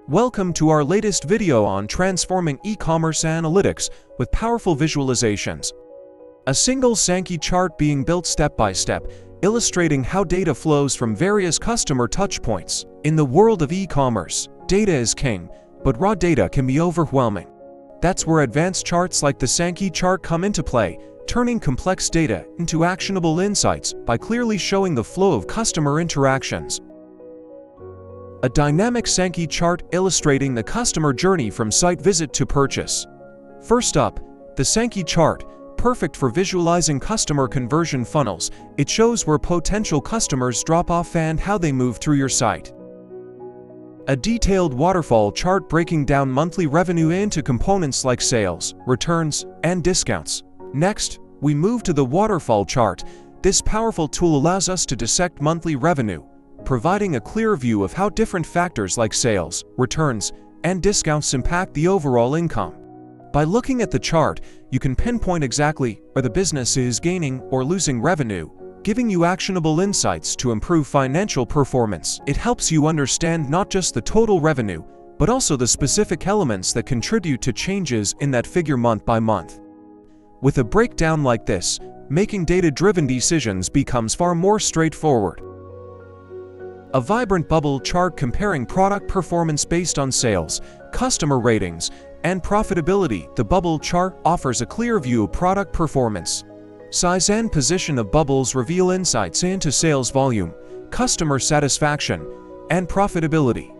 Welcome to our latest video on transforming e-commerce analytics with powerful visualizations. A single Sankey chart being built step by step, illustrating how data flows from various customer touchpoints. In the world of e-commerce, data is king, but raw data can be overwhelming. That's where advanced charts like the Sankey chart come into play, turning complex data into actionable insights by clearly showing the flow of customer interactions. A dynamic Sankey chart illustrating the customer journey from site visit to purchase. First up, the Sankey chart, perfect for visualizing customer conversion funnels. It shows where potential customers drop off and how they move through your site. A detailed waterfall chart breaking down monthly revenue into components like sales, returns, and discounts. Next, we move to the waterfall chart. This powerful tool allows us to dissect monthly revenue, providing a clear view of how different factors like sales, returns, and discounts impact the overall income. By looking at the chart, you can pinpoint exactly where the business is gaining or losing revenue, giving you actionable insights to improve financial performance. It helps you understand not just the total revenue, but also the specific elements that contribute to changes in that figure month by month. With a breakdown like this, making data-driven decisions becomes far more straightforward. A vibrant bubble chart comparing product performance based on sales, customer ratings, and profitability. The bubble chart offers a clear view of product performance. Size and position of bubbles reveal insights into sales volume, customer satisfaction, and profitability.